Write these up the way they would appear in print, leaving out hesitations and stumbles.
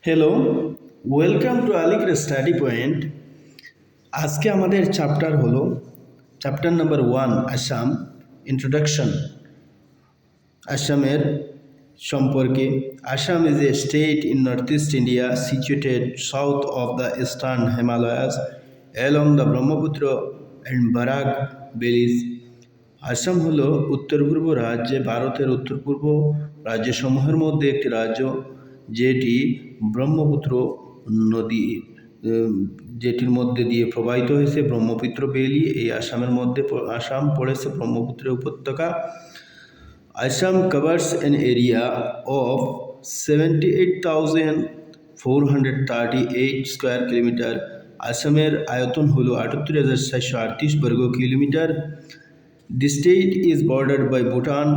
Hello, welcome to Aligarh study point. আজকে আমাদের chapter number 1 Assam introduction. আসামের সম্পর্কে। Assam is a state in north east India situated south of the eastern Himalayas along the Brahmaputra and Barack valleys. Assam হলো উত্তর পূর্ব রাজ্যে ভারতের উত্তর পূর্ব রাজ্যসমূহের মধ্যে একটি রাজ্য, যেটি ব্রহ্মপুত্র নদী যেটির মধ্যে দিয়ে প্রবাহিত হয়েছে ব্রহ্মপুত্র ভ্যালি। এই আসাম পড়েছে ব্রহ্মপুত্রের উপত্যকা। Assam covers an area of 78,438 square kilometre. আসামের আয়তন হলো 78,438 বর্গ kilometre. The state is bordered by Bhutan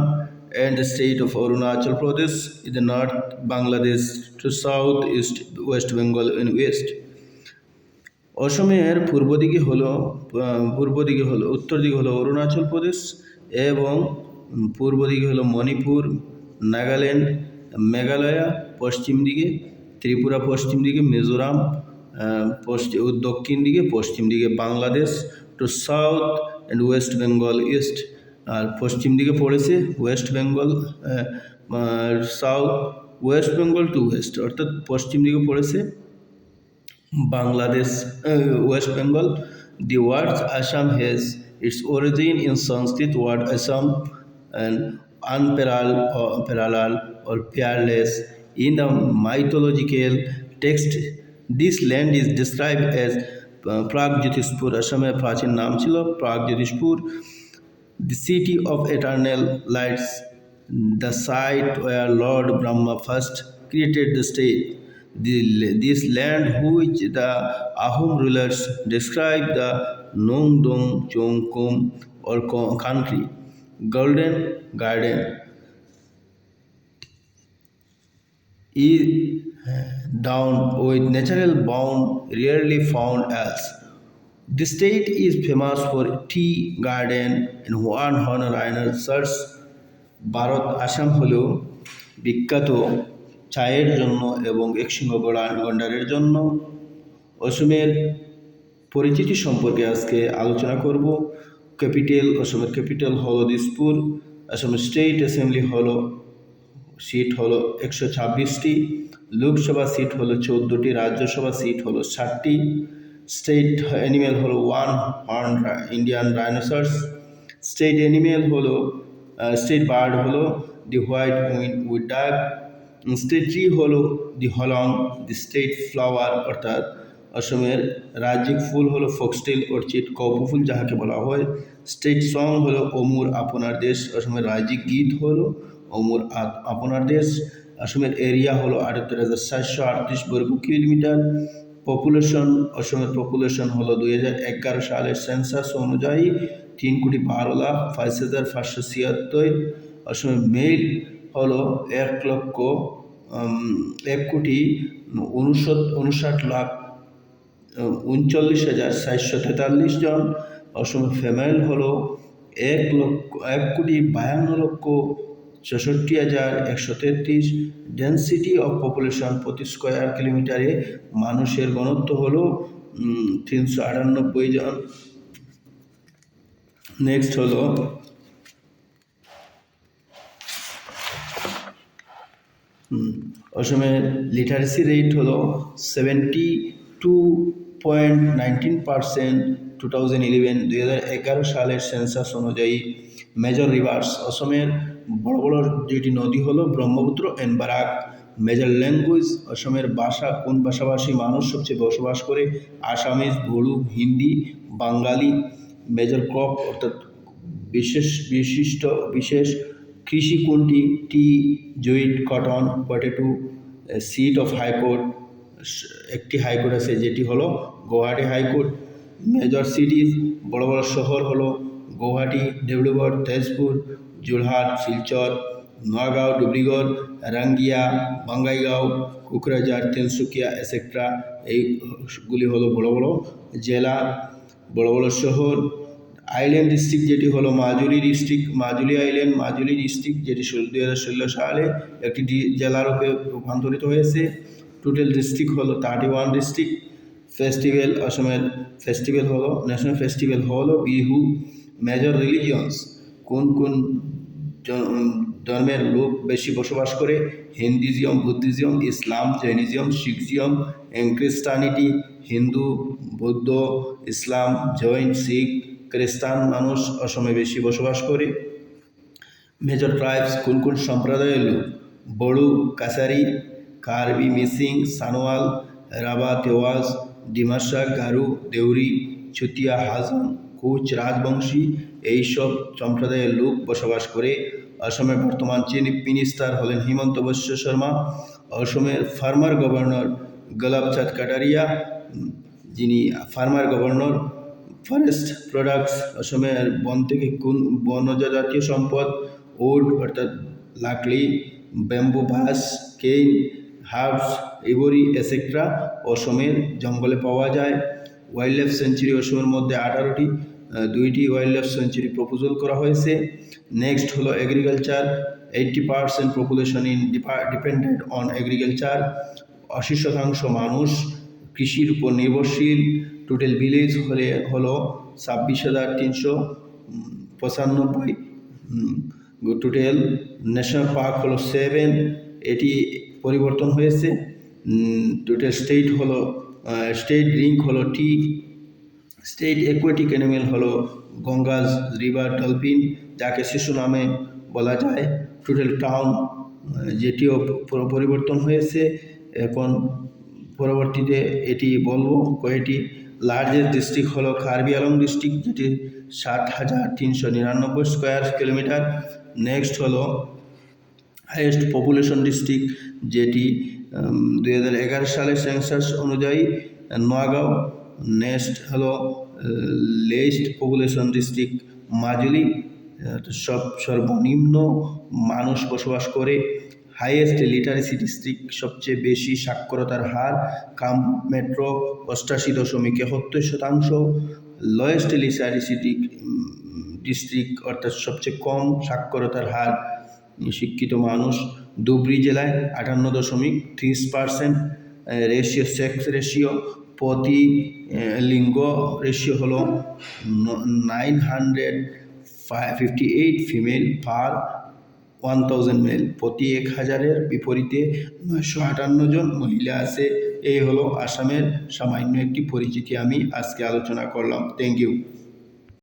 and the state of Arunachal Pradesh in the north, Bangladesh to south, east, West Bengal and west. অসমের উত্তর দিকে হলো অরুণাচল প্রদেশ এবং পূর্ব দিকে হলো মণিপুর, নাগাল্যান্ড, মেঘালয়া, পশ্চিম দিকে ত্রিপুরা, পশ্চিম দিকে মিজোরাম, দক্ষিণ দিকে পশ্চিম দিকে Bangladesh to south and west Bengal east. আর পশ্চিম দিকে পড়েছে west Bengal, south west Bengal to west, অর্থাৎ পশ্চিম দিকে পড়েছে Bangladesh, West Bengal. The word Assam has its origin in Sanskrit word Assam and unparalleled or peerless. In the mythological text, this land is described as Pragjyotishpur. Assamer প্রাচীন নাম ছিল প্রাগজ্যোতিষপুর। The city of eternal lights, the site where Lord Brahma first created the state. This land, which the Ahom rulers describe the Nongdong Chongkum or country, Golden Garden, is down with natural bound, rarely found else. The state is famous for tea garden and one honor research. Bharat Assam হলো বিখ্যাত চায়ের জন্য এবং একশৃঙ্গ গন্ডারের জন্য। অসমের পরিচিতি সম্পর্কে আজকে আলোচনা করব। অসমের ক্যাপিটাল হলো দিসপুর। আসামের স্টেট অ্যাসেম্বলি সিট হলো 126টি, লোকসভা সিট হলো 14টি, রাজ্যসভা সিট হলো 60টি। স্টেট অ্যানিমেল হলো one horn Indian rhinoceros. State bird হলো the white wood duck. State tree হলো the Hollong. The state flower অর্থাৎ অসমের রাজ্যিক ফুল হলো ফক্সটেল অর্চিড, কপৌ ফুল যাহাকে বলা হয়। স্টেট সং হলো অমুর আপনার দেশ। অসমের রাজ্যিক গীত হলো অমুর আপনার দেশ। অসমের এরিয়া হলো 78,438 বর্গ কিলোমিটার। অসমের পপুলেশন হলো 2011 সালের সেন্সাস অনুযায়ী 3,12,05,576। অসমের মেল হলো 1,59,39,443 জন। অসমের ফিমেল হলো 1,52,64,133। ডেন্সিটি অফ পপুলেশন প্রতি স্কোয়ার কিলোমিটারে মানুষের ঘনত্ব হলো 398 জন। নেক্সট হলো অসমের লিটারেসি রেট হলো 72.19% 2011 সালের সেন্সাস অনুযায়ী। মেজর রিভার্স, অসমের বড় বড় দুইটি নদী হলো Brahmaputra and Barack. Major language, অসমের ভাষা, কোন ভাষাভাষী মানুষ সবচেয়ে বসবাস করে? আসামিজ, বড়ো, হিন্দি, বাঙালি। মেজর ক্রপ অর্থাৎ বিশেষ কৃষি কোনটি? Tea, jute, cotton, potato. Seat of high court, একটি হাইকোর্ট আছে যেটি হলো গৌহাটি হাইকোর্ট। মেজর সিটিজ, বড় বড় শহর হলো গৌহাটি, ডিব্রুগড়, তেজপুর, যোরহাট, শিলচর, নগাঁও, ডুব্রিগড়, রাঙ্গিয়া, বঙ্গাইগাঁও, কোকরাঝার, তিনসুকিয়া এটসেট্রা। এইগুলি হলো বড় বড় জেলা, বড় বড় শহর। আইল্যান্ড ডিস্ট্রিক্ট যেটি হলো মাজুলি ডিস্ট্রিক্ট, যেটি 2016 সালে একটি জেলার রূপে রূপান্তরিত হয়েছে। টোটাল ডিস্ট্রিক্ট হলো 31 ডিস্ট্রিক্ট। ফেস্টিভ্যাল, অসমের ফেস্টিভ্যাল হলো, ন্যাশনাল ফেস্টিভ্যাল হলো বিহু। মেজর রিলিজিয়ন্স, কোন কোন ধর্মের লোক বেশি বসবাস করে? হিন্দুইজম, বুদ্ধিজম, ইসলাম, জৈনিজম, শিখজিজম, খ্রিস্টানিটি। হিন্দু, বৌদ্ধ, ইসলাম, জৈন, শিখ, খ্রিস্টান মানুষ অসমে বেশি বসবাস করে। মেজর ট্রাইবস, কোন কোন সম্প্রদায়ের লোক? বড়ো, কাছারি, কার্বি, মিসিং, সানোয়াল, রাভা, তেওয়াস, ডিমাসা, গারো, দেউরি, চুতিয়া, হাজং, কোচ, রাজবংশী এইসব সম্প্রদায়ের লোক বসবাস করে। অসমের বর্তমান চিফ মিনিস্টার হলেন হিমন্ত বিশ্ব শর্মা। অসমের ফার্মার গভর্নর গোলাপচাঁদ কাটারিয়া, যিনি ফার্মার গভর্নর। ফরেস্ট প্রোডাক্টস, অসমের বন থেকে কোন বনজ জাতীয় সম্পদ? উড অর্থাৎ লাকড়ি, ব্যাম্বু, বাঁশ, কেইন, হার্বস, ইভরি এসেট্রা অসমের জঙ্গলে পাওয়া যায়। ওয়াইল্ড লাইফ সেঞ্চুরি অসমের মধ্যে 18টি, 2টি ওয়াইল্ড লাইফ সেঞ্চুরি প্রপোজাল করা হয়েছে। নেক্সট হলো agriculture. 80% population in dependent on agriculture. 80% মানুষ কৃষির উপর নির্ভরশীল। টোটাল ভিলেজ হলো 26,395। টোটাল ন্যাশনাল পার্ক হলো 7, এটি পরিবর্তন হয়েছে। টোটাল স্টেট হলো, স্টেট ড্রিঙ্ক হলো টি। স্টেট অ্যাকুয়াটিক অ্যানিমেল হলো গঙ্গাস রিভার ডলফিন, যাকে শিশু নামে বলা যায়। টোটাল টাউন, যেটিও পরিবর্তন হয়েছে। এখন পরবর্তীতে এটি বলবো কয়টি। লার্জেস্ট ডিস্ট্রিক্ট হলো কার্বি আংলং ডিস্ট্রিক্ট, যেটি 7,399 স্কোয়ার কিলোমিটার। নেক্সট হলো হাইয়েস্ট পপুলেশন ডিস্ট্রিক্ট, যেটি 2011 সালের সেন্সাস অনুযায়ী নোয়াগাঁও। নেক্সট হলো লিস্ট পপুলেশন ডিস্ট্রিক্ট মাজুলি, সর্বনিম্ন মানুষ বসবাস করে। হাইয়েস্ট লিটারেসি ডিস্ট্রিক্ট, সবচেয়ে বেশি সাক্ষরতার হার কাম মেট্রো 88.71%। লোয়েস্ট লিটারেসি ডিস্ট্রিক্ট অর্থাৎ সবচেয়ে কম সাক্ষরতার হার শিক্ষিত মানুষ ধুবড়ী জেলায় 58.30%। রেশিও, সেক্স রেশিও, প্রতি লিঙ্গ রেশিও হলো 958 ফিমেল পার 1000 মেল, প্রতি 1000-এর বিপরীতে 958 জন মহিলা আছে। এই হলো আসামের সামান্য একটি পরিচিতি আমি আজকে আলোচনা করলাম। Thank you.